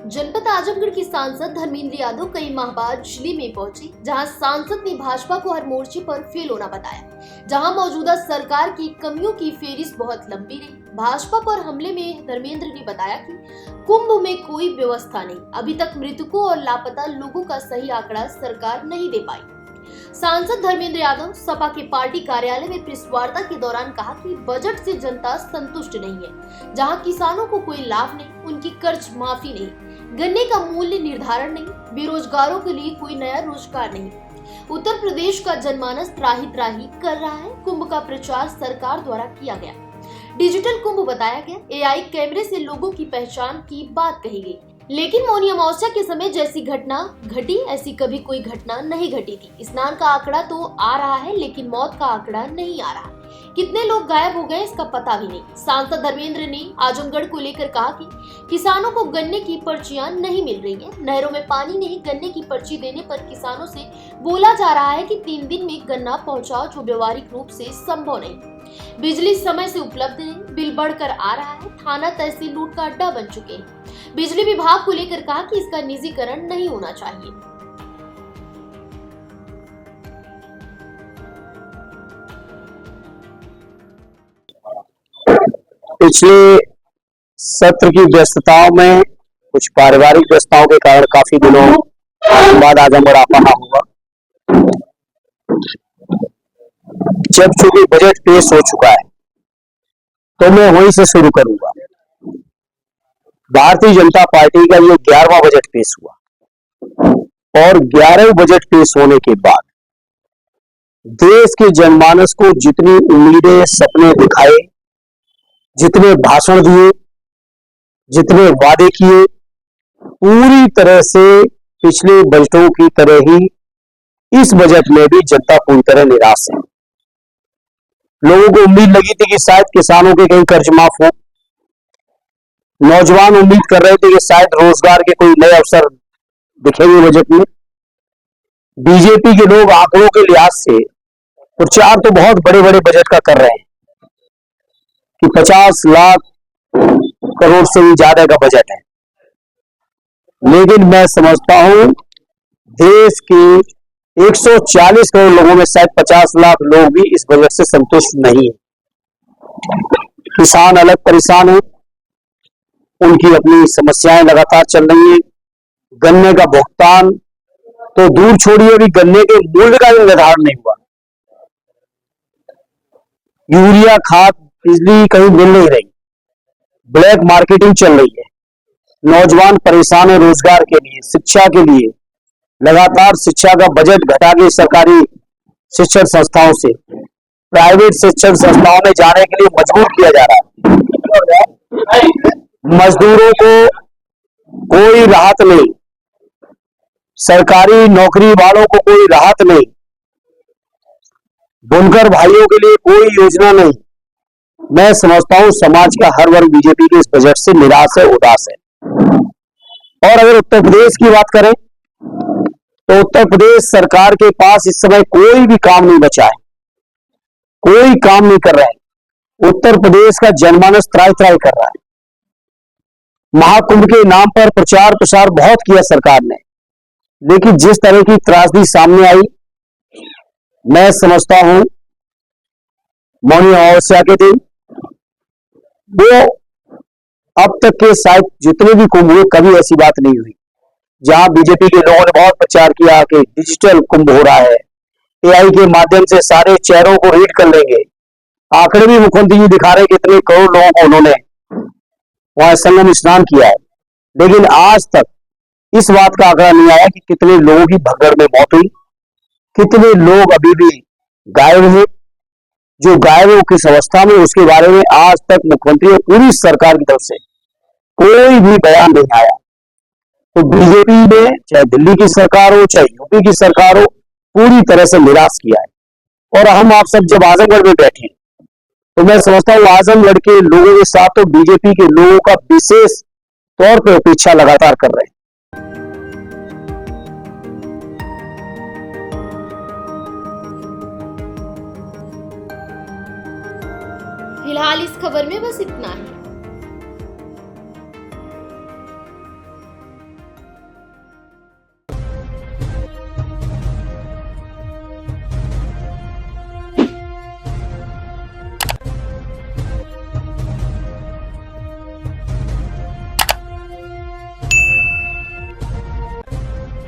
जनपद आजमगढ़ की सांसद धर्मेंद्र यादव कई माह बाद जिले में पहुंचे, जहां सांसद ने भाजपा को हर मोर्चे पर फेल होना बताया। जहां मौजूदा सरकार की कमियों की फेरिस्त बहुत लंबी रही। भाजपा पर हमले में धर्मेंद्र ने बताया कि कुंभ में कोई व्यवस्था नहीं, अभी तक मृतकों और लापता लोगों का सही आंकड़ा सरकार नहीं दे पाई। सांसद धर्मेंद्र यादव सपा के पार्टी कार्यालय में प्रेस वार्ता के दौरान कहा कि बजट से जनता संतुष्ट नहीं है, जहां किसानों को कोई लाभ नहीं, उनकी कर्ज माफी नहीं, गन्ने का मूल्य निर्धारण नहीं, बेरोजगारों के लिए कोई नया रोजगार नहीं। उत्तर प्रदेश का जनमानस त्राही त्राही कर रहा है। कुंभ का प्रचार सरकार द्वारा किया गया, डिजिटल कुंभ बताया गया, एआई कैमरे से लोगों की पहचान की बात कही गई, लेकिन मौनी अमावस्या के समय जैसी घटना घटी ऐसी कभी कोई घटना नहीं घटी थी। स्नान का आंकड़ा तो आ रहा है, लेकिन मौत का आंकड़ा नहीं आ रहा। कितने लोग गायब हो गए इसका पता भी नहीं। सांसद धर्मेंद्र ने आजमगढ़ को लेकर कहा कि किसानों को गन्ने की पर्चियां नहीं मिल रही हैं, नहरों में पानी नहीं, गन्ने की पर्ची देने पर किसानों से बोला जा रहा है कि 3 दिन में गन्ना पहुंचाओ, जो व्यवहारिक रूप से संभव नहीं। बिजली समय से उपलब्ध नहीं, बिल बढ़कर आ रहा है, थाना तहसील लूट का अड्डा बन चुके हैं। बिजली विभाग को लेकर कहा कि इसका निजीकरण नहीं होना चाहिए। पिछले सत्र की व्यस्तताओं में कुछ पारिवारिक व्यस्तताओं के कारण काफी दिनों बाद आजमगढ़ आ पाना हुआ। जब चूंकि बजट पेश हो चुका है तो मैं वहीं से शुरू करूंगा। भारतीय जनता पार्टी का ये 11वां बजट पेश हुआ और 11वें बजट पेश होने के बाद देश के जनमानस को जितनी उम्मीदें, सपने दिखाए, जितने भाषण दिए, जितने वादे किए, पूरी तरह से पिछले बजटों की तरह ही इस बजट में भी जनता पूरी तरह निराश है। लोगों को उम्मीद लगी थी कि शायद किसानों के कहीं कर्ज माफ हो, नौजवान उम्मीद कर रहे थे कि शायद रोजगार के कोई नए अवसर दिखेंगे बजट में। बीजेपी के लोग आंकड़ों के लिहाज से प्रचार तो बहुत बड़े बड़े बजट का कर रहे हैं कि 50 लाख करोड़ से भी ज्यादा का बजट है, लेकिन मैं समझता हूं देश के 140 करोड़ लोगों में शायद 50 लाख लोग भी इस बजट से संतुष्ट नहीं है। किसान अलग परेशान है, उनकी अपनी समस्याएं लगातार चल रही है। गन्ने का भुगतान तो दूर छोड़िए, अभी गन्ने के मूल्य का भी निर्धारण नहीं हुआ। यूरिया, खाद, बिजली कहीं मिल नहीं रही, ब्लैक मार्केटिंग चल रही है। नौजवान परेशान है रोजगार के लिए, शिक्षा के लिए। लगातार शिक्षा का बजट घटा के सरकारी शिक्षण संस्थाओं से प्राइवेट शिक्षण संस्थाओं में जाने के लिए मजबूर किया जा रहा है। मजदूरों को कोई राहत नहीं, सरकारी नौकरी वालों को कोई राहत नहीं, बुनकर भाइयों के लिए कोई योजना नहीं। मैं समझता हूं समाज का हर वर्ग बीजेपी के इस बजट से निराश है, उदास है। और अगर उत्तर प्रदेश की बात करें तो उत्तर प्रदेश सरकार के पास इस समय कोई भी काम नहीं बचा है, कोई काम नहीं कर रहा है। उत्तर प्रदेश का जनमानस त्राही त्राही कर रहा है। महाकुंभ के नाम पर प्रचार प्रसार बहुत किया सरकार ने, लेकिन जिस तरह की त्रासदी सामने आई, मैं समझता हूं मौनी अमावस्या के दिन वो अब तक के शायद जितने भी कुंभ हुए कभी ऐसी बात नहीं हुई। जहां बीजेपी के लोगों ने बहुत प्रचार किया कि डिजिटल कुंभ हो रहा है, एआई के माध्यम से सारे चेहरों को रीड कर लेंगे। आंकड़े भी मुख्यमंत्री जी दिखा रहे कितने करोड़ लोगों को उन्होंने वहां संगम स्नान किया है, लेकिन आज तक इस बात का आंकड़ा नहीं आया कि कितने लोगों की भगदड़ में मौत हुई, कितने लोग अभी भी गायब हैं। जो गायब है वो किस अवस्था में, उसके बारे में आज तक मुख्यमंत्री और पूरी सरकार की तरफ से कोई भी बयान नहीं आया। तो बीजेपी ने चाहे दिल्ली की सरकार हो, चाहे यूपी की सरकार हो, पूरी तरह से निराश किया है। और हम आप सब जब आजमगढ़ में बैठे तो मैं समझता हूं आजमगढ़ के लोगों के साथ तो बीजेपी के लोगों का विशेष तौर पर अपेक्षा लगातार कर रहे हैं। फिलहाल इस खबर में बस इतना ही।